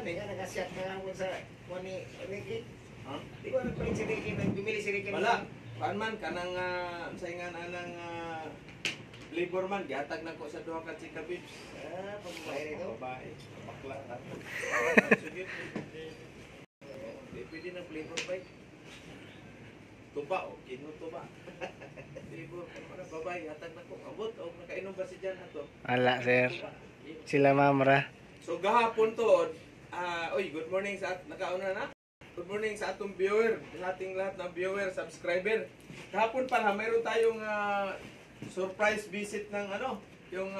Hindi ka nakasyat ka lang sa ni Ricky. Ha? Di ko nagpalit si Ricky, nagbimili si Ricky. Wala. Paan man, kanang saingan anang labor man, gihatag na ko sa duha ka chika bibs. Pagbabae nito? Babae. Bakla na. Sige. Di pwede ng flavor bite. Tuba o, kinutuba. Flavor, para babae, hatag na ko. Abot o, nakainom ba si Jan ato? Wala, sir. Sila mamra. So gahapon to, oy, good morning sa nakauna na. Good morning sa atong viewer, sa ating lahat ng viewer, subscriber. Kahapon pala mayroon tayong surprise visit ng yung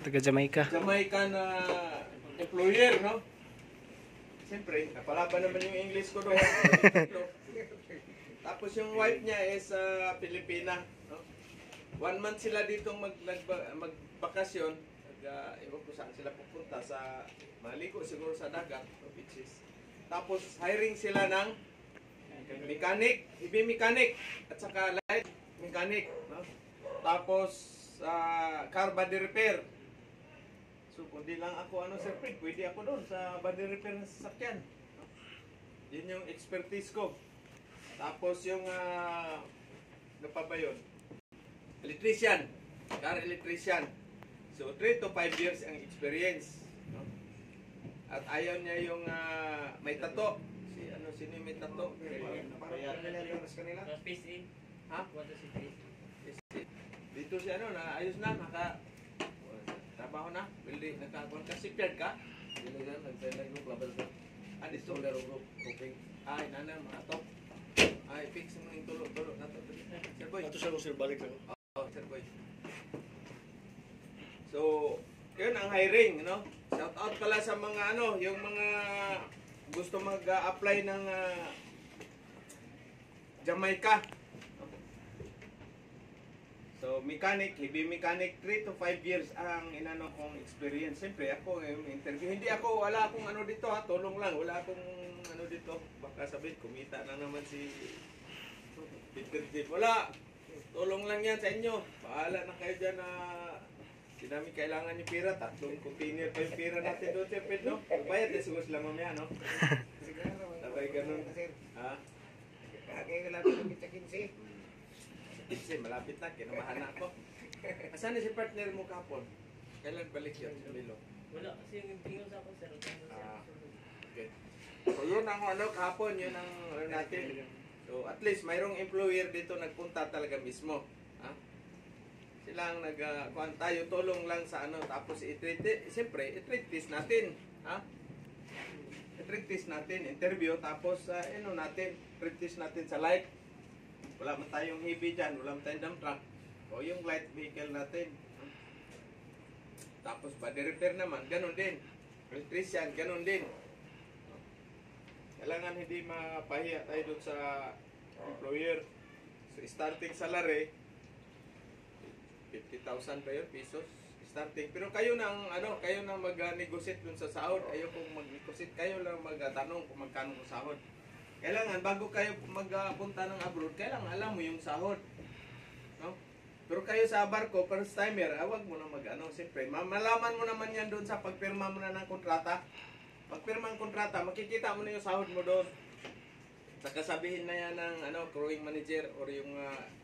Taga Jamaica. Jamaican employer, no? Siyempre, napalaban naman yung English ko doon. Tapos yung wife niya is Pilipina, no? 1 month sila dito magbakasyon. Iwan ko saan sila pupunta sa maligo siguro sa dagat o beaches. Tapos hiring sila ng mechanic, heavy mechanic at saka light mechanic, no? Tapos car body repair. So kung di lang ako sir Fred, pwede ako doon sa body repair ng sasakyan, no? Yun yung expertise ko. Tapos yung ano pa ba yun? Electrician, car electrician. So 3 to 5 years ang experience, no? At ayaw niya yung may tato. Sino yung may tato? Kanila. PC. Ha? What is it? Dito si ayos na, trabaho na. Bildi, nakakuha ka, sipyard ka. Dili na nagtay ko klabas na. Dito. Solar group cooking. Ay, nana, mga top. Ay, fix mo yung tulo na to. Sir Boy. Ato sa sir balik ako. Oh, Sir Boy. So, yun ang hiring, no? Shout out pala sa mga yung mga gusto mag-apply ng Jamaica. So, mechanic, heavy mechanic, 3 to 5 years ang inano kong experience. Siyempre, ako yung interview. Wala akong dito ha, tulong lang. Wala akong dito. Baka sabihin, kumita na naman si Peter Jeep. Wala. Tulong lang yan sa inyo. Paala na kayo dyan na namin kailangan yung pira. 3 container pa yung pira natin doon, Sir Pedro. Bayad na siguro sila mamaya, no? Sabay ganun. Ha? Kaya ka lang ng kita 15. Kasi malapit na, kinamahan na ako. Asan na si partner mo kapon? Kailan balik yun sa Bilo? Wala kasi yung tingin sa ako sir. Okay. So yun ang kahapon, yun ang natin. So at least mayroong employer dito nagpunta talaga mismo. Ha? Sila ang kuhan tayo, tulong lang sa tapos siyempre, i-treat test natin. Ha? I-treat test natin, interview, tapos natin, treat test natin sa light. Wala man tayong heavy dyan, wala man tayong dump truck. O yung light vehicle natin. Tapos body repair naman, ganun din. Electrician, ganun din. Kailangan hindi mapahiya tayo dun sa employer. So starting salary, 50,000 ba yun, pesos? Starting. Pero kayo nang kayo nang mag-negotiate dun sa sahod. Ayaw kung mag-negotiate, kayo lang magtanong kung magkano ang sahod. Kailangan, bago kayo magpunta ng abroad, kailangan alam mo yung sahod. No? Pero kayo sa barko, first timer, wag mo na siyempre, malaman mo naman yan doon sa pagpirma mo na ng kontrata. Pagpirma ng kontrata, makikita mo na yung sahod mo doon. Saka sabihin na yan ng crewing manager or yung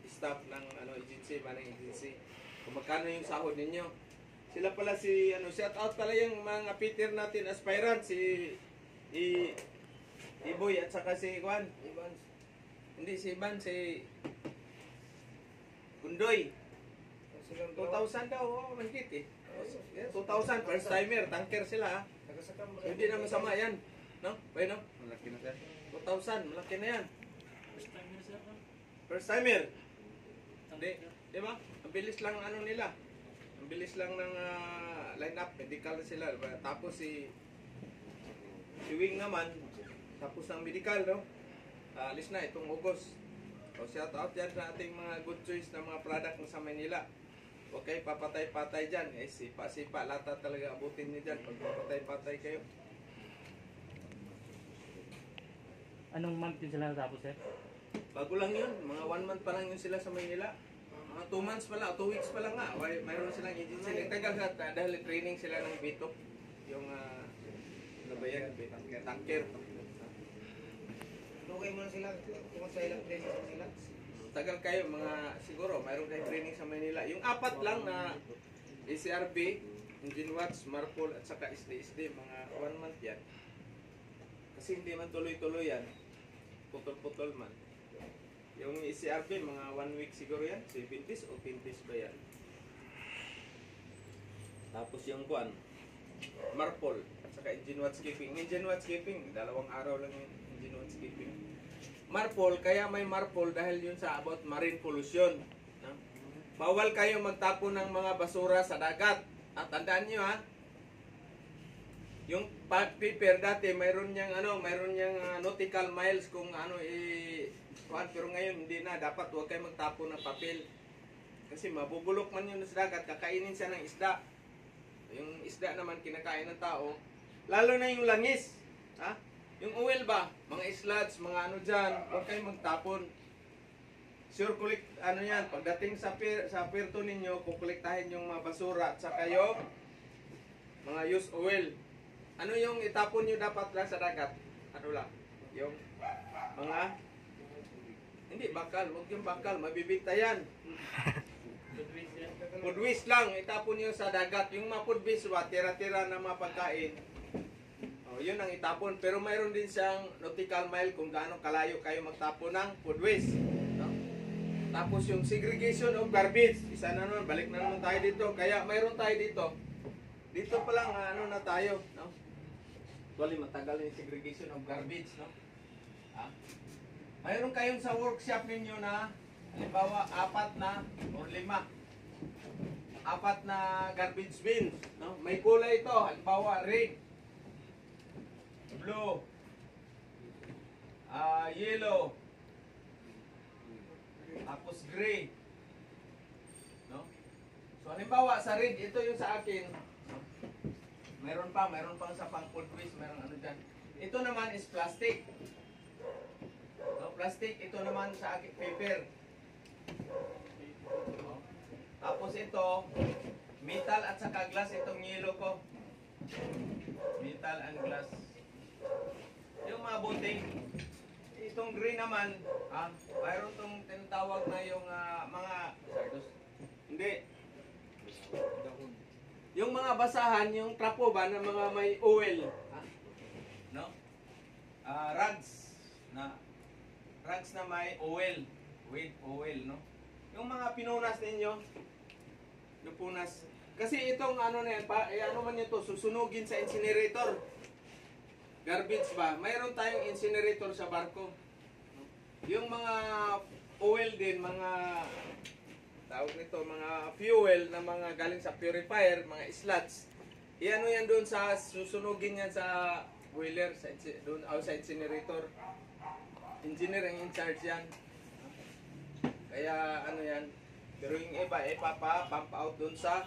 staff ng agency, manang agency, kung magkano yung sahod ninyo. Sila pala shout out pala yung mga Peter natin, aspirant, si Iboy at saka si Juan. Evans. Hindi si Iban, si Kundoy. 2,000 daw, mahigit eh. 2,000, first timer, tanker sila ha. So, hindi na masama yan. No? Bueno, malaki na sir. 2,000, malaki na yan. First timer sir. First timer. Hindi, di ba? Ang bilis lang nila. Ang bilis lang ng line-up, medical sila. Tapos si Wing naman, tapos ang medical, no? Alis na itong August. So, shout out yan sa ating mga good choice na mga product sa Manila. Okay, papatay-patay dyan. Sipa-sipa, lata talaga abutin nyo dyan pag papatay-patay kayo. Anong month din sila natapos sir? Bago lang yun. Mga 1 month pa lang yun sila sa Manila. Mga 2 months pa lang, 2 weeks pa lang nga. Mayroon silang agency. Nagtagal dahil training sila ng Bito. Yung Ano ba yan? Tanker. Lugay mo na sila kung sa ilang training sa nila. Tagal kayo, mga siguro, mayroon kayong training sa Manila. Yung apat lang na ACRB, Engine Watch, Marpol, at saka SD, mga 1 month yan. Kasi hindi man tuloy-tuloy yan. Putol-putol man. Yung ECRB, mga 1 week siguro yan. 7 days o 10 days ba yan? Tapos yung buwan, Marpol, at saka Engine Watch Keeping. Engine Watch Keeping, 2 araw lang yung Engine Watch Keeping. Marpol, kaya may Marpol dahil yun sa about marine pollution. No? Bawal kayo magtapon ng mga basura sa dagat. At tandaan nyo ha, yung paper dati mayroon niyang nautical miles kung pero ngayon hindi na, dapat huwag kayo magtapon ng papel. Kasi mabubulok man yun sa dagat, kakainin siya ng isda. Yung isda naman kinakain ng tao, lalo na yung langis. Ha? Yung oil ba, mga slugs, mga ano dyan, huwag kayong magtapon. Sure, yan, pagdating sa puerto ninyo, kukolektahin yung mga basura at saka yung mga used oil. Ano yung itapon nyo dapat lang sa dagat? Ano lang? Yung mga, hindi bakal, huwag yung bakal, mabibigta yan. Food waste lang, itapon nyo sa dagat. Yung mga food waste, tira-tira na mga pagkain. Yun ang itapon. Pero mayroon din siyang nautical mile kung gaano kalayo kayo magtapon ng food waste. No? Tapos yung segregation of garbage. Isa na naman, balik na naman tayo dito. Kaya mayroon tayo dito. Dito pa lang, na tayo. No? Actually, matagal yung segregation of garbage. No? Mayroon kayong sa workshop ninyo na, halimbawa, 4 na or 5. 4 na garbage bins. No? May kulay ito. Halimbawa, red, blue, yellow, tapos gray. No? So halimbawa sa red, ito yung sa akin. No? Meron pang sa pang food waste, meron ano dyan. Ito naman is plastic. No, plastic, ito naman sa akin paper. No? Tapos ito, metal at saka glass, itong yellow ko. Metal and glass. Yung mga buting, itong green naman, mayroon itong tinatawag na yung mga, hindi, yung mga basahan, yung trapo ba na mga may oil, no? Rugs na may oil, with oil, no? Yung mga pinunas ninyo, yung punas, kasi itong ano na yan, ano man yun to, susunugin sa incinerator. Garbage ba? Mayroon tayong incinerator sa barko. Yung mga oil din, mga tawag nito, mga fuel na mga galing sa purifier, mga slugs. Iano yan doon sa susunugin yan sa boiler, doon sa incinerator. Engineer ang in charge yan. Kaya ano yan, pero yung iba, pump out doon sa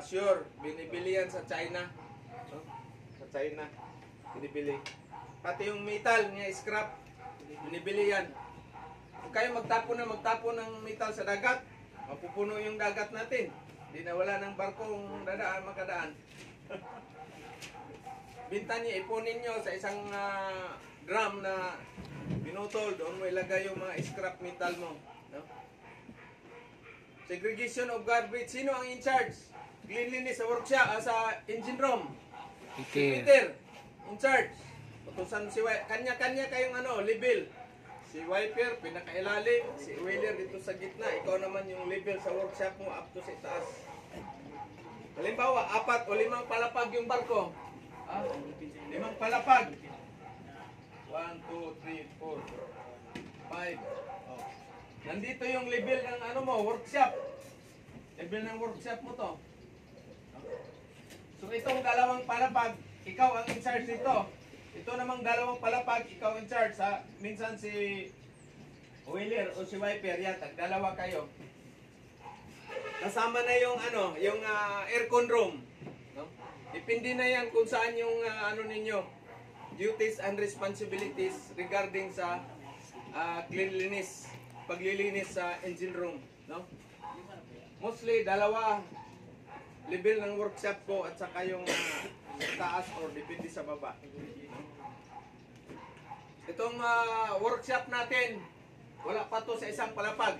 shore. Binibili yan sa China. No? Sa China. Binibili. Pati yung metal niya, scrap, binibili yan. Kung kayo magtapon ng metal sa dagat, mapupuno yung dagat natin. Hindi na wala ng barkong makadaan. Binta niyo, ipunin nyo sa isang drum na binutol. Doon mo ilagay yung mga scrap metal mo. No? Segregation of garbage. Sino ang in charge? Cleanliness sa workshop, sa engine room. Peter. In charge. Utusan si kanya-kanya kayong level. Si wiper, pinakailalim. Si oiler dito sa gitna. Ikaw naman yung level sa workshop mo up to sa taas. Halimbawa, 4 o 5 palapag yung barko. 5 palapag. 1, 2, 3, 4, 5. Nandito yung level ng workshop. Level ng workshop mo to. So itong 2 palapag, ikaw ang in charge nito. Ito namang 2 palapag, ikaw in charge. Minsan si oiler o si wiper, yan, tag-2 kayo. Kasama na yung yung aircon room. No? Depende na yan kung saan yung ninyo, duties and responsibilities regarding sa cleanliness, paglilinis sa engine room. No? Mostly 2 level ng workshop ko at saka yung sa taas or depende sa baba. Itong workshop natin, wala pa to sa isang palapag.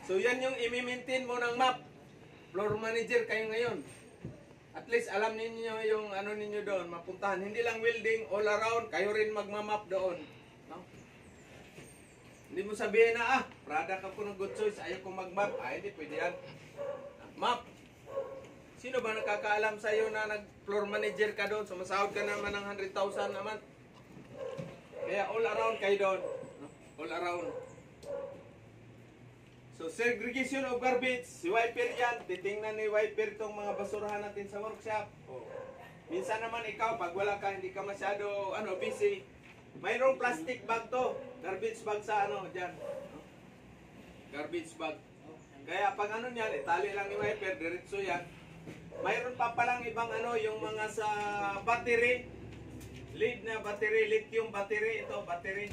So yan yung i-maintain mo ng map. Floor manager kayo ngayon. At least alam ninyo yung ano ninyo doon, mapuntahan. Hindi lang welding, all around, kayo rin magmamap doon. No? Hindi mo sabihin na, product ako ng good choice, ayaw ko mag-map. Hindi pwede yan. Map. Sino ba nakakaalam sa iyo na nag-floor manager ka doon? Sumasahod ka naman ng 100,000 naman. Kaya all around kayo doon. No? All around. So, segregation of garbage. Si wiper yan. Titingnan ni wiper itong mga basurahan natin sa workshop. Minsan naman ikaw, pag wala ka, hindi ka masyado busy. Mayroong plastic bag to. Garbage bag sa dyan. Garbage bag. Kaya pag niyan, itali lang ni wiper, diretso yan. Mayroon pa palang ibang yung mga sa battery. Lead na battery, lithium battery. Ito, battery.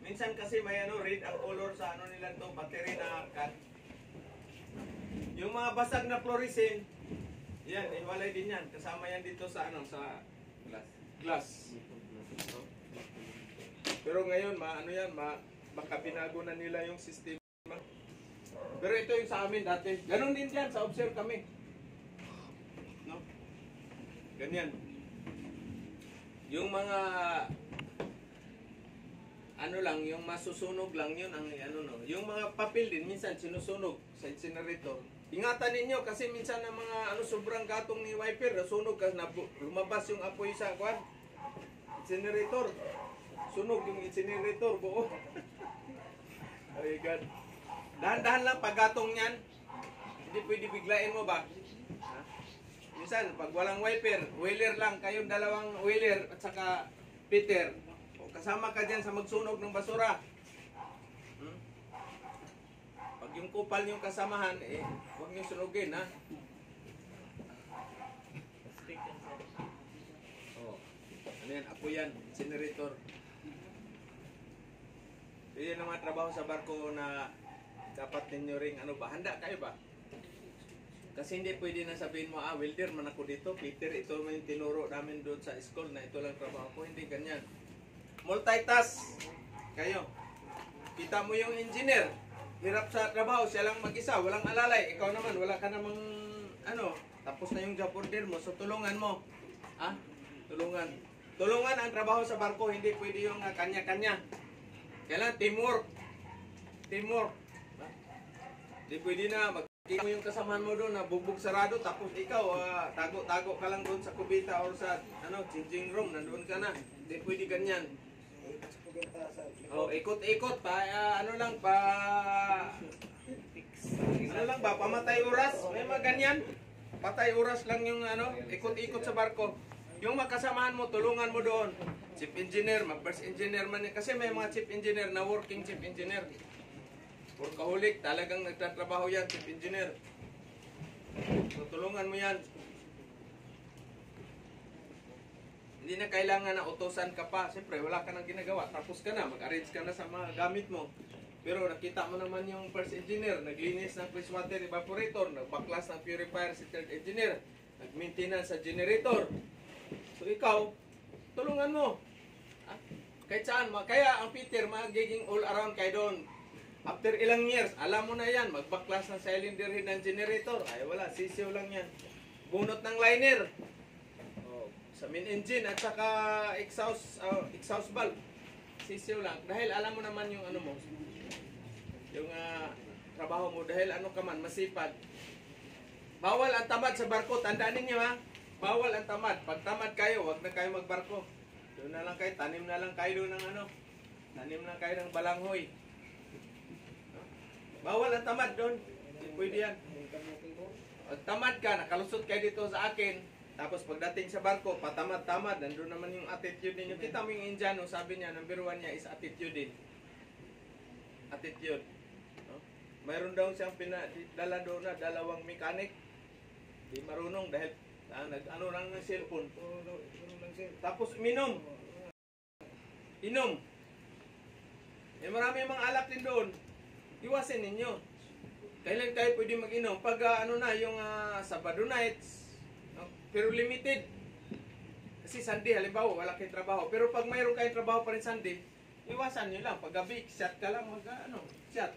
Minsan kasi may red ang color sa nila to, battery na can. Yung mga basag na fluorescent, yan, iwalay din yan. Kasama yan dito sa sa glass. Pero ngayon, baka binago na nila yung sistema. Pero ito yung sa amin dati. Ganon din dyan, sa observe kami. No? Ganyan. Yung mga yung masusunog lang yun ang Yung mga papel din minsan sinusunog sa incinerator. Ingatan ninyo kasi minsan ang mga sobrang gatong ni wiper, nasunog kasi lumabas yung apoy sa incinerator. Sunog yung incinerator buo. Oh my God. Dahan-dahan lang pag gatong niyan. Hindi pwede biglain mo ba? Ha? Minsan pag walang wiper, wheeler lang, kayong dalawang wheeler at saka Peter. Kasama ka dyan sa magsunog ng basura. Pag yung kupal yung kasamahan, huwag nyo sunugin, ha? Ano yan? Apo yan. Incinerator. So yan ang mga trabaho sa barko na dapat ninyo ring handa kayo ba? Kasi hindi pwede na sabihin mo, welder man ako dito, Peter, ito man yung tinuro namin doon sa school na ito lang trabaho ko. Hindi ganyan. Multitask kayo. Kita mo yung engineer, hirap sa trabaho, siya lang mag-isa, walang alalay. Ikaw naman, wala ka namang tapos na yung job order mo, so tulungan mo. Tulungan. Tulungan ang trabaho sa barko, hindi pwede yung kanya-kanya. Kailangan teamwork. Teamwork. Hindi pwede na magkita mo yung kasamahan mo doon na bugbog sarado, tapos ikaw tago-tago ka lang doon sa kubita or sa changing room, nandoon ka na. Hindi pwede ganyan. Ikot-ikot pa pamatay oras. May mga ganyan. Patay oras lang yung ikot-ikot sa barko. Yung makasamahan mo, tulungan mo doon. Chief engineer, mag-first engineer man. Kasi may mga chief engineer na working chief engineer. Workaholic, talagang nagtatrabaho yan, chief engineer. So, tulungan mo yan. Hindi na kailangan na utosan ka pa. Siyempre, wala ka nang ginagawa. Tapos ka na, mag-arrange ka na sa mga gamit mo. Pero nakita mo naman yung first engineer, naglinis ng water evaporator, nagbaklas ng purifier si third engineer, nag-maintenance sa generator. So ikaw, tulungan mo. Kahit saan. Kaya ang Peter, magiging all around kayo doon. After ilang years, alam mo na yan, magbaklas ng cylinder head ng generator. Ay wala, sisiw lang yan. Bunot ng liner. Sa main engine at saka exhaust valve. Sisiw lang. Dahil alam mo naman yung mo. Yung trabaho mo. Dahil ka man, masipag. Bawal ang tamad sa barko. Tandaan ninyo Bawal ang tamad. Pag tamad kayo, wag na kayo magbarko. Doon na lang kayo. Tanim na lang kayo doon ng Tanim na kayo ng balanghoy. Bawal ang tamad doon. Hindi pwede yan. Pag tamad ka, nakalusot kayo dito sa akin. Tapos pagdating sa barko, patamad-tamad, nandun naman yung attitude ninyo. Kita mo yung Indiano, sabi niya, number 1 niya is attitude din. Attitude. No? Mayroon daw siyang pinadala doon na 2 mechanic. Di marunong dahil lang ng cellphone. Tapos minom. Marami mga alak din doon. Iwasin ninyo. Kailan kayo pwede mag-inom? Pag ano na, yung Sabado nights, no? Pero limited. Kasi Sunday, halimbawa, wala kayong trabaho. Pero pag mayroon kayong trabaho pa rin Sunday, iwasan nyo lang. Pag gabi, shot ka lang, shot.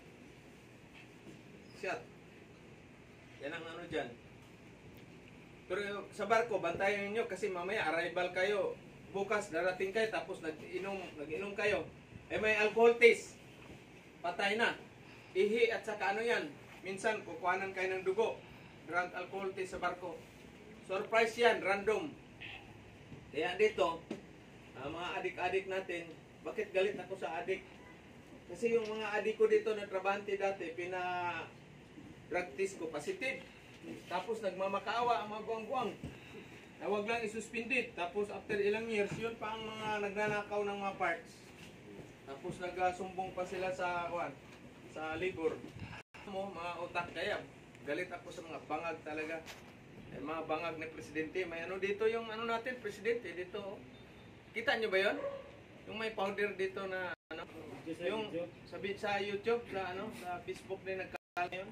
Shot. Yan ang ano dyan. Pero sa barko, bantayan niyo kasi mamaya arrival kayo. Bukas, darating kayo, tapos nag-inom kayo. Eh may alcohol taste. Patay na. Ihi at saka ano yan. Minsan, kukuhanan kayo ng dugo. Drunk alcohol taste sa barko. Surprise yan, random. Kaya dito, mga adik-adik natin, bakit galit ako sa adik? Kasi yung mga adik ko dito na trabante dati, drug test ko, positive. Tapos nagmamakaawa ang mga buwang-buwang. Na wag lang isuspended. Tapos after ilang years, yun pa ang mga nagnanakaw ng mga parts. Tapos nagsumbong pa sila sa labor. Mga utak kaya. Galit ako sa mga bangag talaga. Mga bangag na presidente. May ano dito yung ano natin, presidente dito. Kita nyo ba yun? Yung may powder dito na ano, yung sabi sa YouTube, sa Facebook din nagkakalat yun.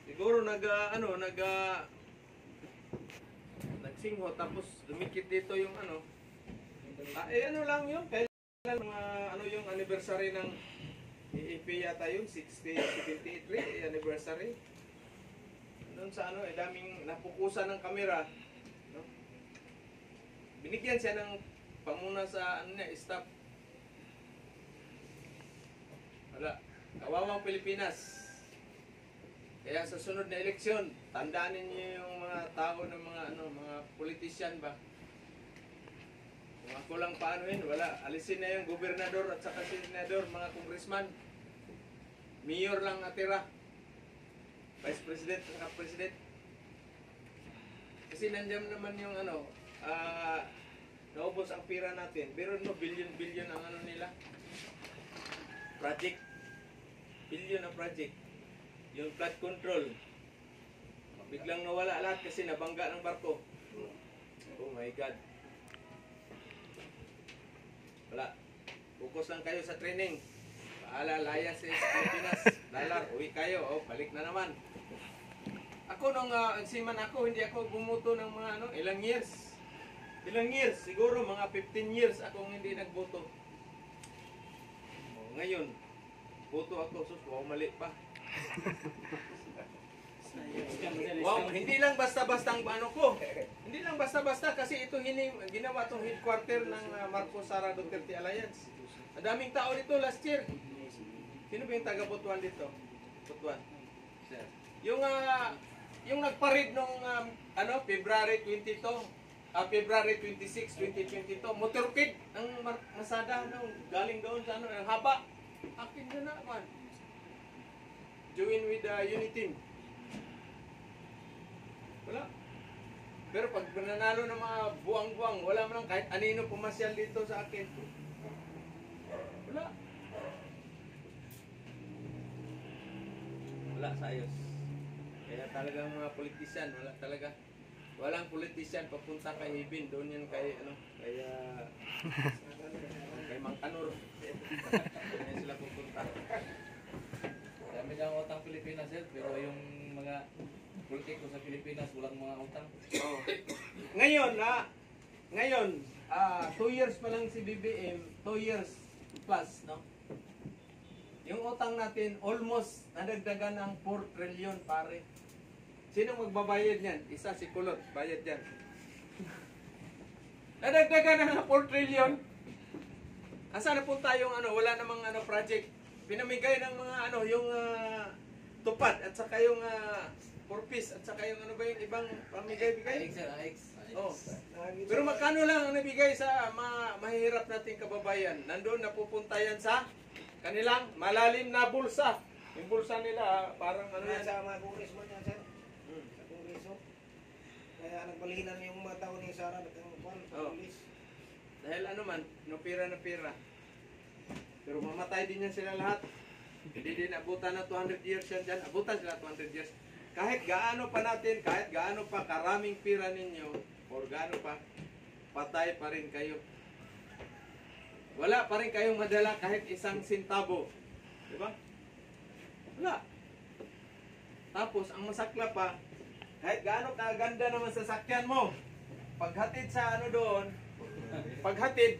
Siguro nagsingho tapos dumikit dito yung ano. Ano lang yun, kailan yung anniversary ng EEP yata yung 73 anniversary. Doon sa daming napukusan ng kamera, no? Binigyan siya ng pamuna sa staff. Wala, kawawang Pilipinas. Kaya sa sunod na eleksyon, tandaan niyo yung mga tao ng mga politician ba? Kung ako lang paanoin, wala. Alisin na yung gobernador at saka senador, mga congressman. Mayor lang natira. Vice President at President. Kasi nandiyan naman yung naubos ang pira natin. Pero billion ang nila. Project. Billion ang project. Yung flood control. Biglang nawala lahat kasi nabangga ng barko. Oh my God. Wala. Focus lang kayo sa training. Paala, laya sa Pilipinas. Dalar, uwi kayo. Oh, balik na naman. Ako nung nagsiman ako, hindi ako bumuto ng mga ilang years. Ilang years? Siguro mga 15 years akong hindi nagboto. Oh, ngayon, boto ako. Sus, wow, mali pa. Wow, hindi lang basta-basta ang ko. Hindi lang basta-basta kasi ito ginawa itong headquarter ng Marcos Sara Duterte Alliance. Ang daming tao dito last year. Sino ba yung taga Butuan dito? Butuan. Yung nagparid nung February 22, February 26, 2022, motorcade ang masada galing doon sa ang haba. Akin na naman. Join with the Uniteam. Wala. Pero pag nanalo ng mga buwang-buwang, wala man kahit anino pumasyal dito sa akin. Wala. Wala sa ayos. Kaya talagang mga politician, wala talaga. Walang politician papunta kay Hibin, doon yan kay kay Mang Kanor. Doon yan sila pupunta. Dami ng utang Pilipinas, sir, pero yung mga politiko sa Pilipinas walang mga utang. Oh. Ngayon, 2 years pa lang si BBM, 2 years plus, no? Yung utang natin, almost nadagdagan ng 4 trillion, pare. Sino magbabayad niyan? Isa, si Kulot, bayad yan. Nadagdagan na ng 4 trillion. Asa na punta yung wala namang project. Pinamigay ng mga yung tupad at saka yung 4-piece at saka yung ba yung ibang pamigay-bigay? Oh. Pero magkano lang ang nabigay sa mahihirap nating kababayan? Nandoon napupunta yan sa kanilang malalim na bulsa. Yung bulsa nila parang yan. Sa mga congressman yan, sir. Sa kongreso. Kaya nagbalinan yung mga tao ni Sara at ang pulis. Dahil no pira na pira. Pero mamatay din yan sila lahat. Hindi din abutan na 200 years yan dyan. Abutan sila 200 years. Kahit gaano pa natin, kahit gaano pa karaming pira ninyo, or gaano pa, patay pa rin kayo. Wala pa rin kayong madala kahit isang sintabo. Diba? Wala. Tapos, ang masakla pa, kahit gaano kaganda naman sa sakyan mo, paghatid sa ano doon, paghatid,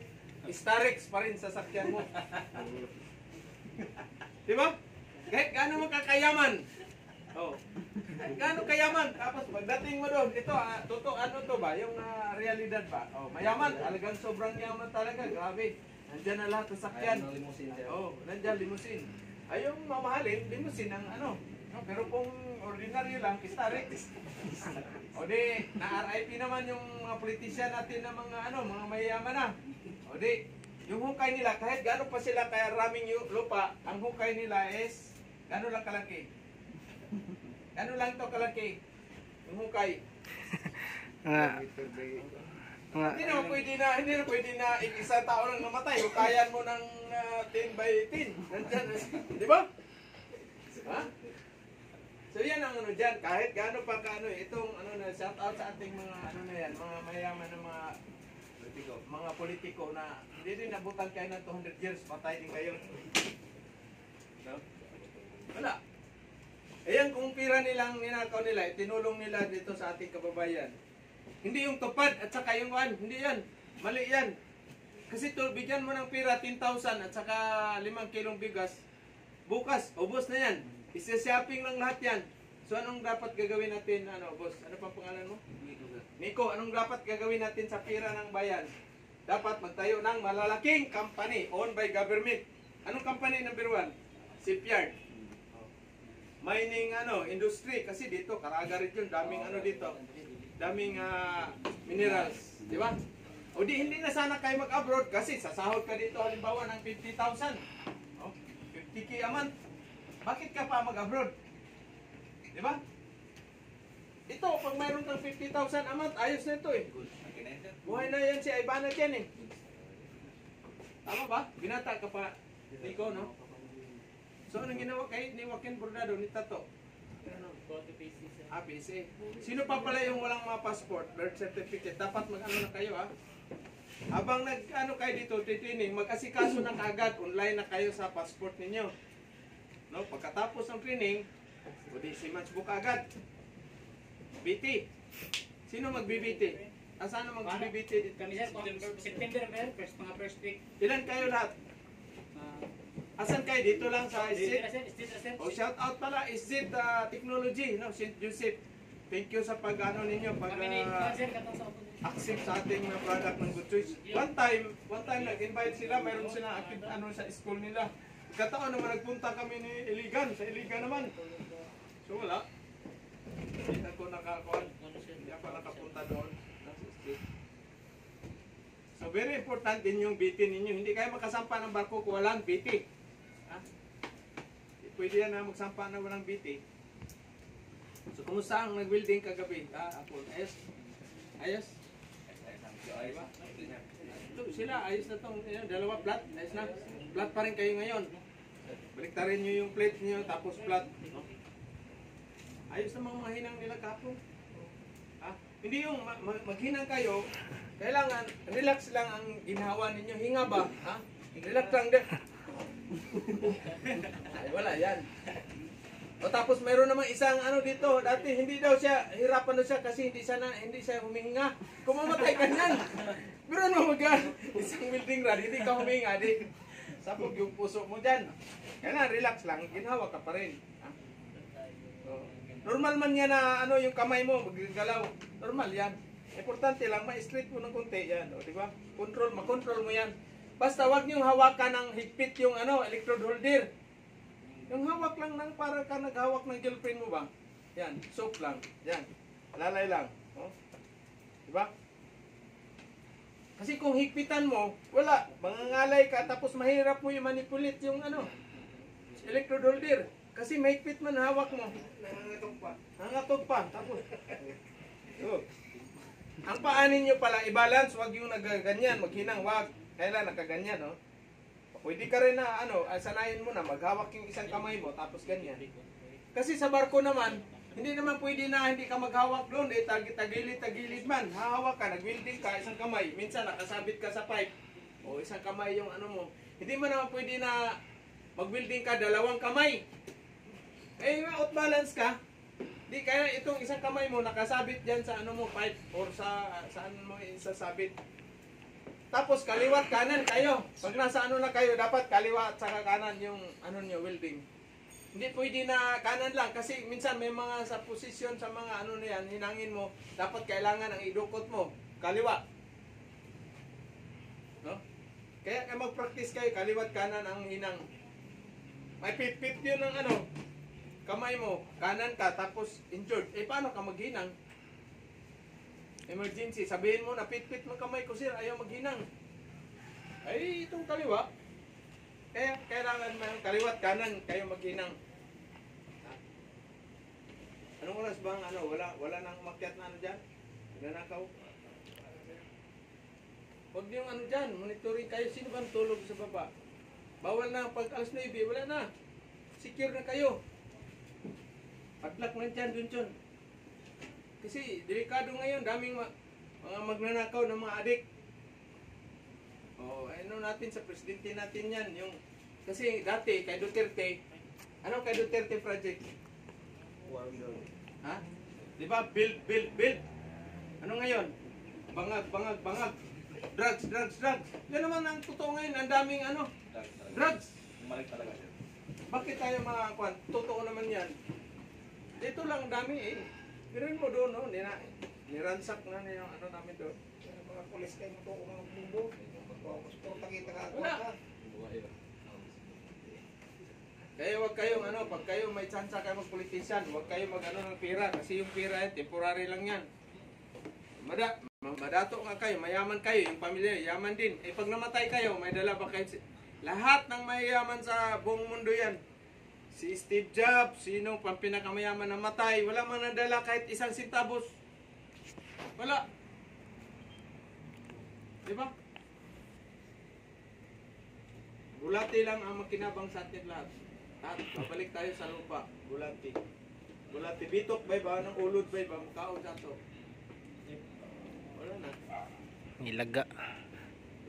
Starix pa rin sa sakyan mo. Di ba? Kahit gaano mo kakayaman. Oh. Gaano kayaman. Tapos pagdating mo doon, ito, totoo, ano to ba? Yung realidad ba? Oh, mayaman. Talagang sobrang yaman talaga. Grabe. Nandyan na lahat ng sakyan. Oh, nandyan, limousine. Ay, yung mamahalin, limousine ang ano. No, pero kung ordinaryo lang, Starix. O di, na-RIP naman yung mga politisyan natin na mga ano, mga mayayaman na. O di, yung hukay nila, kahit gano'n pa sila kaya raming lupa, ang hukay nila is, gano'n lang kalaki. Gano'n lang to kalaki. Yung hukay. Hindi na pwede na isang tao lang namatay. Hukayan mo ng 10 by 10. Nandyan, di ba? Ha? So yan ang ano dyan, kahit gaano pa kaano, itong ano na, shout out sa ating mga ano na yan, mga mayaman na mga politiko na hindi din nabutan kayo ng 200 years, patay din kayo. No? Wala. Ayan, kung pira nilang ninakaw nila, tinulong nila dito sa ating kababayan. Hindi yung tupad at saka yung one, hindi yan. Mali yan. Kasi bigyan mo ng pira 10,000 at saka 5 kilong bigas, bukas, ubos na yan. Isa-shopping lang lahat yan. So anong dapat gagawin natin, ano, boss? Ano pang pangalan mo? Nico, anong dapat gagawin natin sa pira ng bayan? Dapat magtayo ng malalaking company owned by government. Anong company number 1? Shipyard. Mining industry kasi dito Caraga rin yun, daming ano dito. Daming minerals, di ba? O di hindi na sana kayo mag-abroad kasi sasahod ka dito halimbawa ng 50,000. Oh, 50k a month. Bakit ka pa mag-abroad? Di ba? Ito, pag mayroon kang 50,000 a month, ayos na ito eh. Buhay na yan si Ibana dyan eh. Tama ba? Binata ka pa. Nico, no? So, anong ginawa kayo ni Joaquin Bordado, ni Tato? PC. Sino pa pala yung walang mga passport, birth certificate? Dapat mag-ano na kayo, ha? Habang nag-ano kayo dito, titining, mag-asikaso na kaagad, online na kayo sa passport ninyo. No? Pagkatapos ng training, pwede si Match book agad. BT. Sino mag-BBT? Saan na mag-BBT dito? Kami sir, September mga first week. Ilan kayo lahat? Asan kayo? Dito lang sa State SZIT? O shout out pala, SZIT Technology, no? St. Joseph. Thank you sa pag-ano ninyo, accept sa ating product ng Good Choice. One time nag-invite sila, mayroon sila active sa school nila. Kataon naman nagpunta kami ni Iligan, sa Iligan naman. So wala. Hindi ako nakakuan. Hindi ako nakapunta doon. So very important din yung BT ninyo. Hindi kayo makasampa ng barko kung walang BT. Ha? Pwede yan na magsampa na walang BT. So kumusta ang nag-welding kagabi? Ako. Ayos? Ayos? Diba? Ito, sila, ayos na itong dalawa flat. Ayos na. Flat pa rin kayo ngayon. Baliktarin nyo yung plate nyo, tapos flat. No? Ayos na mga mahinang nila kapo. Ha? Hindi yung maghinang kayo, kailangan relax lang ang ginhawa ninyo. Hinga ba? Ha? Relax lang din. Ay, wala yan. O tapos mayroon namang isang dito, dati hindi daw siya, hirapan daw siya kasi hindi siya humihinga. Kumamatay ka niyan. Pero ano isang welding rod, hindi ka humihinga, di. Sabog yung puso mo dyan. Kaya relax lang, ginhawa ka pa rin. Ha? So, normal man yan na yung kamay mo, magagalaw. Normal yan. Importante lang, ma-straight mo ng konti yan. O, di ba? Makontrol mo yan. Basta wag niyong hawakan ng higpit yung electrode holder. Yung hawak lang ng para ka naghawak ng girlfriend mo ba? Yan, soap lang. Yan. Lalay lang. Oh. Diba? Kasi kung higpitan mo, wala. Mangangalay ka tapos mahirap mo yung manipulate yung electrode holder. Kasi mahigpit man hawak mo. Nangangatog pa. Tapos. Oh. Ang paanin nyo pala, i-balance. Wag yung nagaganyan. Maghinang, wag. Kailan nakaganyan, no? Pwede ka rin na, sanayin mo na, maghawak yung isang kamay mo, tapos ganyan. Kasi sa barko naman, hindi naman pwede na hindi ka maghawak doon, tagilid-tagilid man. Hahawak ka, nag-welding ka, isang kamay. Minsan nakasabit ka sa pipe, o isang kamay yung mo. Hindi mo naman pwede na mag-welding ka, 2 kamay. Eh, out balance ka. Di kaya itong isang kamay mo nakasabit diyan sa ano mo pipe or sa saan mo isasabit. Tapos kaliwat kanan kayo. Pag nasa ano na kayo, dapat kaliwa at saka kanan yung ano niyo welding. Hindi pwede na kanan lang kasi minsan may mga sa posisyon sa mga ano na yan, hinangin mo, dapat kailangan ang idukot mo kaliwa. No? Kaya mag-practice kayo kaliwat kanan ang hinang. May pit-pit yun ng ano, kamay mo, kanan ka, tapos injured. Eh, paano ka maghinang? Emergency, sabihin mo na pit-pit ng kamay ko, sir, ayaw maghinang. Ay, itong kaliwa. Kaya, kailangan may kaliwat kanan, kayo maghinang. Anong oras bang, wala nang umakyat na ano dyan? Nanakaw? Huwag niyong ano dyan, monitoring kayo, sino ba tulog sa baba? Bawal na, pag alas 9, wala na. Secure na kayo. Padlock na dyan, dun. Kasi delikado ngayon, daming mga magnanakaw ng mga adik. Ano natin sa presidente natin yan, yung kasi dati kay Duterte, ano kay Duterte project? Ha? Di ba? Build. Ano ngayon? Bangag. Drugs. Yan naman ang totoo ngayon, ang daming drugs. Bumalik talaga siya. Bakit tayo mga kwan? Totoo naman yan. Dito lang dami eh. Pirin mo doon, no? Niransak na yung ano namin doon. Mga pulis kayo mo ito kung mga mundo. Gusto takita ka. Wala. Kaya wag kayong pag kayo may tsansa kayo mag-politician, wag kayo mag-ano ng pera. Kasi yung pera yan, temporary lang yan. Madato nga kayo, mayaman kayo, yung pamilya, yaman din. Eh pag namatay kayo, may dala ba kayo? Lahat ng mayayaman sa buong mundo yan. Si Steve Jobs, sino pang pinakamayaman na matay, wala man nadala kahit isang sintabos. Wala. Di ba? Bulati lang ang makinabang sa atin lahat. At babalik tayo sa lupa. Bulati. Bitok ba? Ng ulod ba? Mukhaon sa to. Wala na. Ilaga.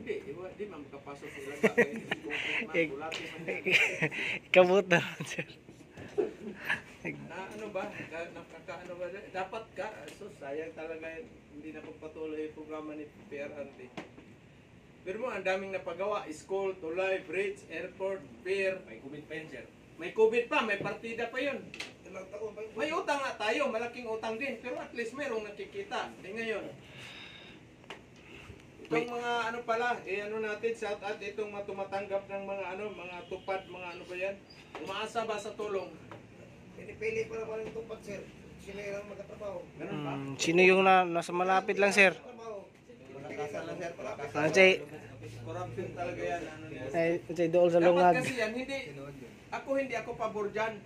Hindi, di man makapasok sa ilaga. Bulati man yan. Kamot na, sir. Ano ba? Nakakaano ba? Dapat ka. So, sayang talaga yun. Hindi na pagpatuloy yung programa ni PRRD. Pero mo, ang daming napagawa. School, tulay, bridge, airport, pier. May COVID pa yun, sir. May COVID pa, may partida pa yun. Ilang taon pa yun. May utang nga tayo, malaking utang din. Pero at least mayroong nakikita. Di ngayon. Itong mga pala, natin, shout out itong tumatanggap ng mga mga tupad, mga ba yan? Umaasa ba sa tulong? Pinipili pa naman yung tupad, sir. Sila yung magkatrabaho. Ganun ba? Sino yung nasa malapit lang, sir? Palakasan lang, sir. Palakasan. Ano, Chay? Corruption talaga yan. Chay, dool sa Dapat lungag. kasi yan, hindi ako pabor dyan.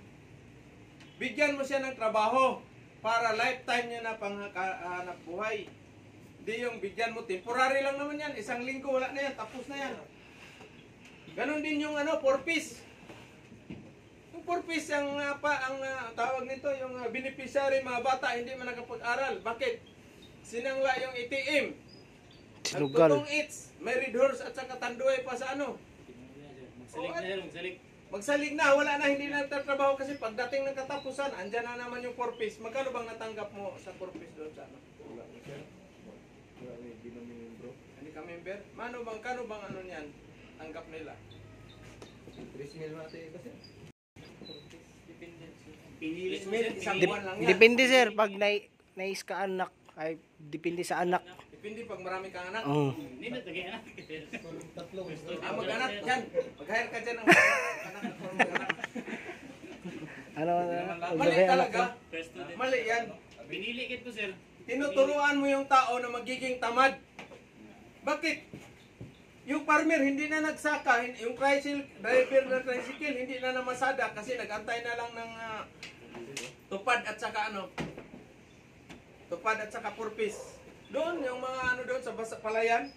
Bigyan mo siya ng trabaho para lifetime niya na panghanap buhay. Hindi yung bigyan mo, temporary lang naman yan. Isang linggo, wala na yan. Tapos na yan. Ganon din yung 4-piece. Yung 4-piece, ang tawag nito, yung beneficiary, mga bata, hindi man nakapag-aral. Bakit? Sinangla yung ATM. Sinugal. Nagtutong eats. May red horse at saka tanduay pa sa Magsalig. Magsalig na, wala na, hindi na nagtatrabaho kasi pagdating ng katapusan, andyan na naman yung 4-piece. Magkano bang natanggap mo sa 4-piece doon sa Hindi ka member? Kano bang niyan? Tanggap nila? 3,000 natin kasi. Pinili mo, Ismail, sir. isang Pinili. buwan lang yan. Depende, sir. Pag nais ka anak, ay depende sa anak. Depende pag marami kang anak. Oo. Hindi na tagay anak. Mag-anak dyan. Mag-hire ka dyan ng anak. Ano? Mali talaga. First student. Mali yan. Pinili kit ko, sir. Tinuturuan mo yung tao na magiging tamad. Bakit? Yung farmer hindi na nagsaka, yung tricycle, driver ng tricycle hindi na namasada kasi nagantay na lang ng tupad at saka tupad at saka purpose. Doon yung mga doon sa palayan.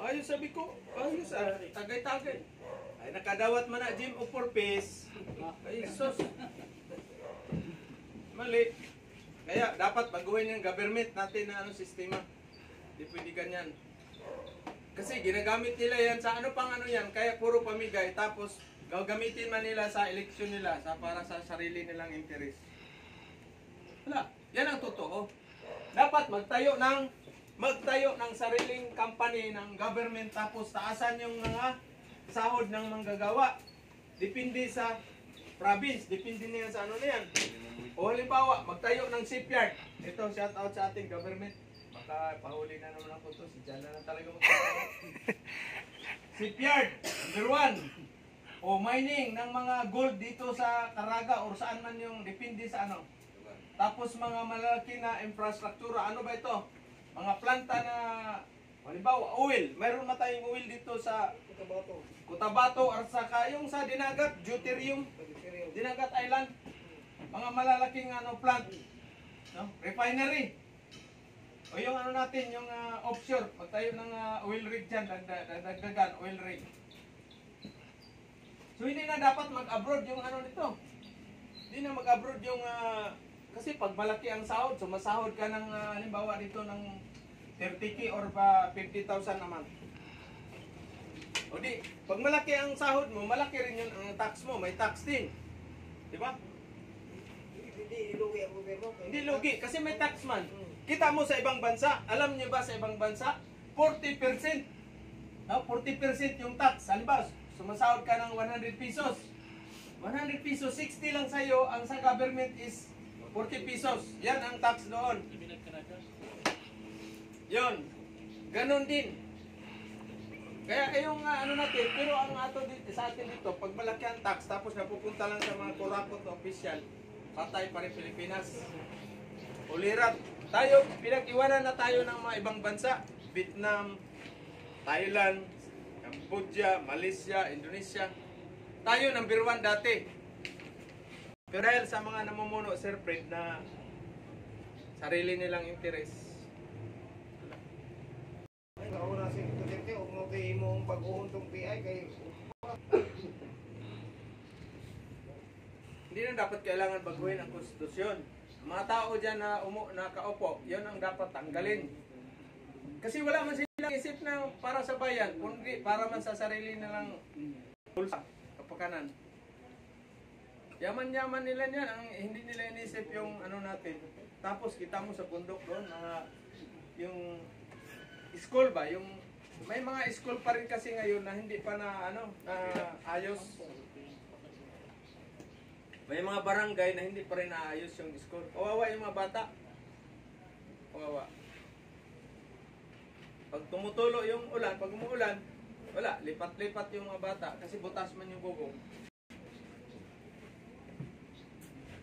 Ayos sabi ko, ayos tagay-tagay. Ay nakadawat man na gym o purpose. Ay sus. Mali. Kaya dapat baguhin yung government natin na sistema. Hindi pwede ganyan. Kasi ginagamit nila yan sa yan, kaya puro pamigay, tapos gagamitin man nila sa eleksyon nila para sa sarili nilang interes. Wala. Yan ang totoo. Dapat magtayo ng sariling company ng government tapos taasan yung mga sahod ng manggagawa. Depende sa province, depende niya sa ano niyan. O halimbawa, magtayo ng shipyard. Ito, shout out sa ating government. Baka pahuli na naman ako to. Si Jan na talaga magtayo. Shipyard, number 1. O mining ng mga gold dito sa Caraga or saan man yung depende sa ano. Tapos mga malaki na infrastruktura. Ano ba ito? Mga planta na, halimbawa, oil. Mayroon na tayong oil dito sa Cotabato or saka yung sa Dinagat, Deuterium, Dinagat Island. Mga malalaking ano plant, no? Refinery. O yung ano natin, yung offshore, magtayo ng oil rig dyan, dagdagan, oil rig. So hindi na dapat mag-abroad yung ano nito. Hindi na mag-abroad yung, kasi pag malaki ang sahod, sumasahod ka ng, halimbawa dito ng 30k or 50,000 naman. O di, pag malaki ang sahod mo, malaki rin yun ang tax mo, may tax din. Di ba? Hindi lugi ang gobyerno. Hindi lugi, kasi may tax man. Kita mo sa ibang bansa, alam niyo ba sa ibang bansa, 40%. No, 40% yung tax. Halimbawa, sumasahod ka ng 100 pesos. 100 pesos, 60 lang sa'yo, ang sa government is 40 pesos. Yan ang tax doon. Yun. Ganon din. Kaya yung ano natin, pero ang ato dito, sa atin dito, pag malaki ang tax, tapos napupunta lang sa mga kurakot na official, patay pa rin Pilipinas. Ulirat. Tayo, pinag-iwanan na tayo ng mga ibang bansa. Vietnam, Thailand, Cambodia, Malaysia, Indonesia. Tayo number 1 dati. Pero dahil sa mga namumuno, Sir Fred, na sarili nilang interes. Ay, nauna si Duterte, huwag mo kayo mong pag-uuntong PI kay Hindi na dapat kailangan baguhin ang konstitusyon. Mga tao dyan na nakaupo, yun ang dapat tanggalin. Kasi wala man silang isip na para sa bayan, kundi para man sa sarili nilang pulsa, kapakanan. Yaman-yaman nila yan, ang hindi nila inisip yung ano natin. Tapos kita mo sa bundok doon, yung school ba, yung may mga school pa rin kasi ngayon na hindi pa na ano, na ayos. May mga barangay na hindi pa rin naayos yung school. Kawawa yung mga bata. Kawawa. Pag tumutulo yung ulan, pag umuulan, wala, lipat-lipat yung mga bata kasi butas man yung bubong.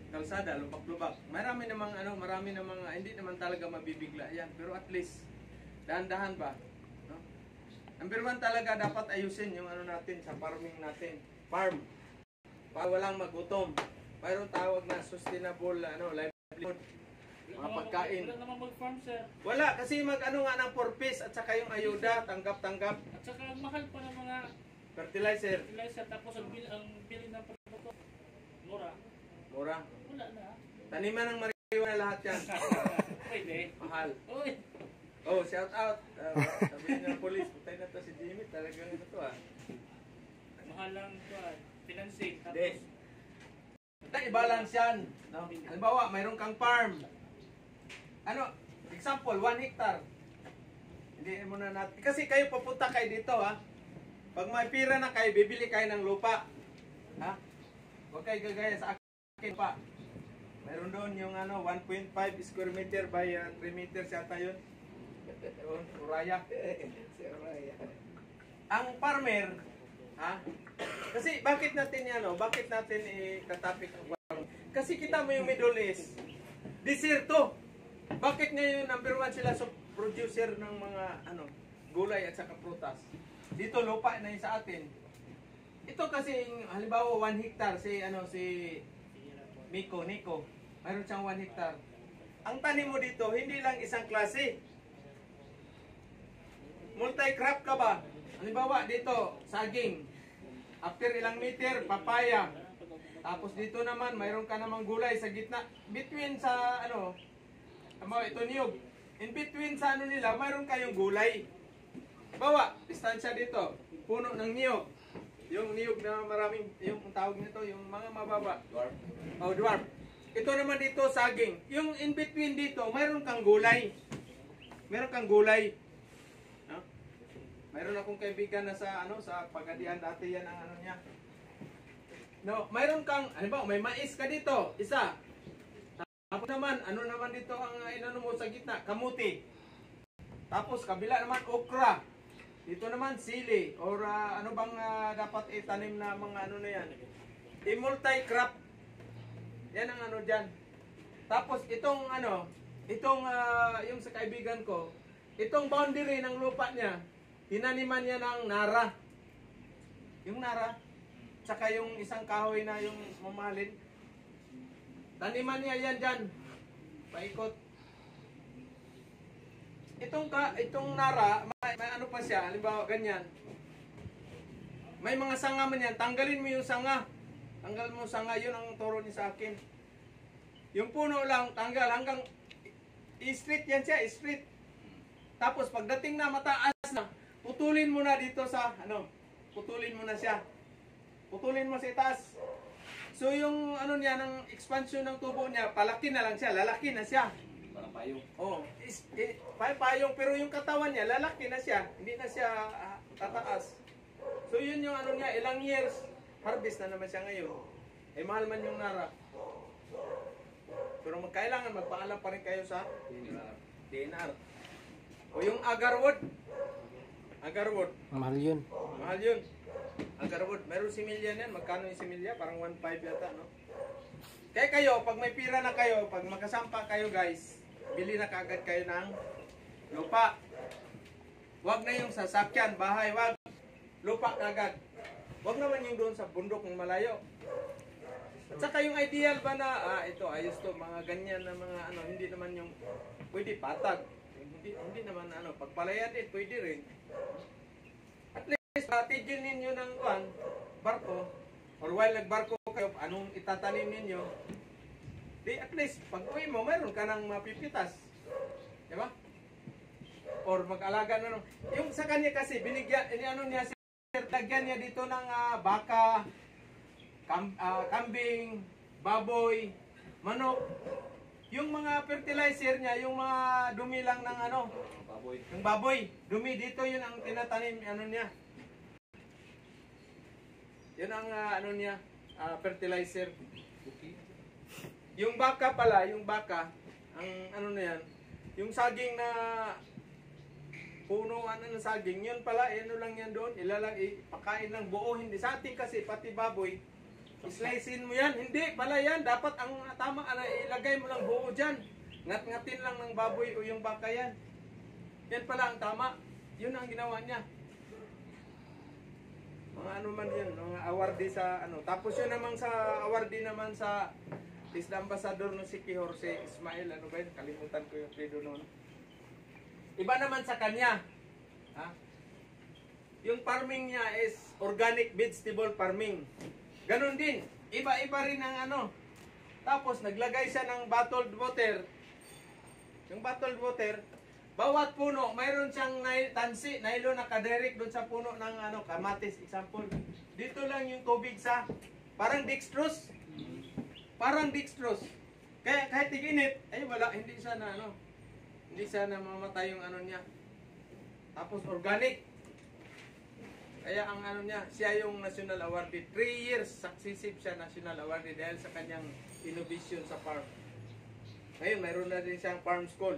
Kalsada, lubak-lubak. Marami namang hindi naman talaga mabibigla yan, pero at least dahan-dahan ba? No? Number 1 talaga dapat ayusin yung ano natin sa farming natin. Farm. Para walang magutom. Mayroong tawag na sustainable livelihood. Mga pagkain. Wala naman mag-farm, sir. Wala, kasi mag-ano nga ng purpose at saka yung ayuda, tanggap-tanggap. At saka ang mahal pa ng mga Fertilizer. fertilizer, tapos ang bili ng produkto. Mura. Mura. Wala na. Taniman ng marijuana lahat yan. Pwede. Mahal. Uy. Oh, shout out. Sabihin ng police, putay na to si Jimmy. Talagang ito Mahal lang ito. Financing. Tapos, Hindi. I-balance yan. No? Halimbawa, mayroon kang farm. Ano, example, 1 hectare. Hindi mo na natin. Kasi kayo papunta kayo dito, ha? Pag may pira na kayo, bibili kayo ng lupa. Ha? Huwag kayo gagaya sa akin pa. Mayroon doon yung 1.5 square meter by 3 meters yata yun. Uraya. Ang farmer, ha? Kasi bakit natin bakit natin itatapik ang farm? Kasi kita mo yung Middle East, desierto. Bakit ngayon number 1 sila sa producer ng mga gulay at saka prutas? Dito lupa na yun sa atin. Ito kasi halimbawa 1 hectare si Nico, mayroon siyang 1 hectare. Ang tanim mo dito hindi lang isang klase. Multi-crop ka ba? Halimbawa dito saging. After ilang meter, papaya. Tapos dito naman, mayroon ka namang gulay sa gitna. Between sa, ito niyog. In between sa nila, mayroon kayong gulay. Bawa, distansya dito. Puno ng niyog. Yung niyog na maraming, yung tawag nito, yung mga mababa. Dwarf. Oh, dwarf. Ito naman dito, saging. Yung in between dito, mayroon kang gulay. Meron kang gulay. No? Mayroon akong kaibigan na sa sa Pagadian dati yan ang ano niya. No, mayroon kang, halimbawa, may mais ka dito, isa. Tapos naman, ano naman dito ang inano mo sa gitna? Kamuti. Tapos kabila naman okra. Dito naman sili or ano bang dapat itanim na mga ano na yan. I-multi-crop. Yan ang ano diyan. Tapos itong yung sa kaibigan ko, itong boundary ng lupa niya, tinaniman niya ng nara. Yung nara, tsaka yung isang kahoy na yung mamalin. Taniman niya yan dyan. Paikot. Itong nara, may ano pa siya, halimbawa ganyan. May mga sanga man yan, tanggalin mo yung sanga. Tanggal mo yung sanga, yun ang turo niya sa akin. Yung puno lang, tanggal hanggang straight yan siya, straight. Tapos pagdating na mataas na, putulin mo na dito sa, putulin mo na siya. Putulin mo sa itaas. So yung ano niya, ng expansion ng tubo niya, palaki na lang siya, lalaki na siya. Parang payong. Oh, payong, pero yung katawan niya, lalaki na siya, hindi na siya tataas. So yun yung ano niya, ilang years, harvest na naman siya ngayon. Eh mahal man yung nara. Pero kailangan magpaalam pa rin kayo sa DNR. O yung agarwood. Agarwood. Mahal yun. Mahal yun. Agarwood. Meron similya niyan. Magkano yung similya? Parang 1.5 yata, no? Kaya kayo, pag may pira na kayo, pag magkasampa kayo guys, bili na kaagad kayo ng lupa. Huwag na yung sasakyan, bahay, wag. Lupa kaagad. Huwag naman yung doon sa bundok ng malayo. At saka yung ideal ba na, ito, ayos to, mga ganyan na mga hindi naman yung, pwede patag. Hindi naman pagpalayan din, pwede rin. At least, tigil ninyo ng barko, or while nagbarko kayo, anong itatanim ninyo, di at least, pag uwi mo, mayroon ka ng mapipitas. Diba? Or mag-alaga na yung sa kanya kasi, binigyan, niya, lagyan niya dito ng baka, kambing, baboy, manok. Yung mga fertilizer niya, yung mga dumi lang ng Baboy. yung baboy, dumi dito yun ang tinatanim niya. Yun ang niya, fertilizer. Yung baka pala, ang na yan, yung saging na puno ng saging, yun pala, lang yan doon, ipakain ng buo, hindi sa atin kasi, pati baboy, islicein mo yan, hindi pala yan, dapat ang tama, ilagay mo lang buo dyan, ngat-ngatin lang ng baboy o yung baka yan, yan pala ang tama, yun ang ginawa niya. Mga ano man yun, mga awardee sa tapos yun namang sa awardee naman sa Isla Ambassador no si Jorge Ismail, ba yun, kalimutan ko yung pedo noon. Iba naman sa kanya. Yung farming niya is organic vegetable farming. Ganon din. Iba-iba rin ang Tapos naglagay siya ng bottled water. Yung bottled water, bawat puno, mayroon siyang tansi, nylon na kaderek doon sa puno ng kamatis, example. Dito lang yung tubig sa, parang dextrose. Parang dextrose. Kaya kahit tig-init, ay wala, hindi siya na hindi siya namamatay yung niya. Tapos organic. Kaya ang niya, siya yung national awardee. 3 years successive siya national awardee dahil sa kanyang innovation sa farm. Ngayon, mayroon na din siyang farm school.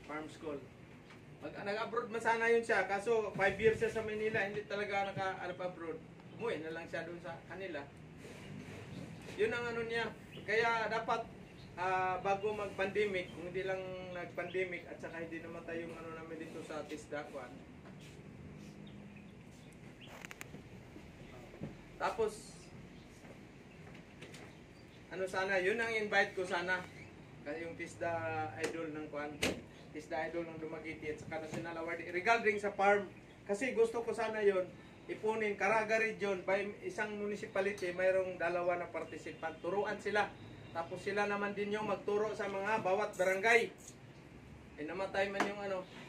Farm school. Nag-abroad man sana yun siya, kaso 5 years siya sa Manila, hindi talaga naka-abroad. Umuwi na lang siya doon sa kanila. Yun ang niya. Kaya dapat bago mag-pandemic, kung hindi lang nag-pandemic at saka hindi namatay yung namin dito sa Tisdakuan. Tapos sana, yun ang invite ko sana. Kasi yung Tisda Idol ng Tisda Idol ng Dumaguete at saka National Award regarding sa farm. Kasi gusto ko sana yun ipunin, Caraga Region, by isang municipality, mayroong 2 na participant. Turuan sila. Tapos sila naman din yung magturo sa mga bawat barangay. namatay man yung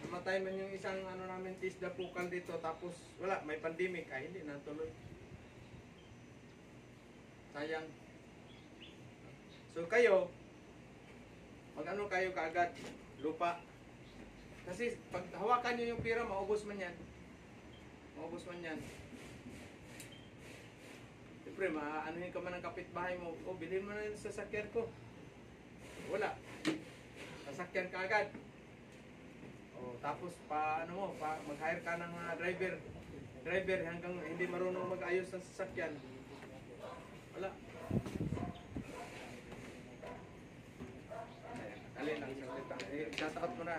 namatay man yung isang namin tisda pukal dito, tapos wala, may pandemic, ay hindi natuloy. Sayang. So kayo, kayo kaagad, lupa. Kasi pag hawakan nyo yung pira, maubos man yan. Maubos man yan. Siyempre, maanuhin ka man ng kapitbahay mo, bilhin mo na yung sasakyan ko. Wala. Sasakyan ka agad. Tapos mag-hire ka ng driver. Driver hanggang hindi marunong mag-ayos ng sasakyan. Wala. Alin lang, saglit lang. Shoutout mo na.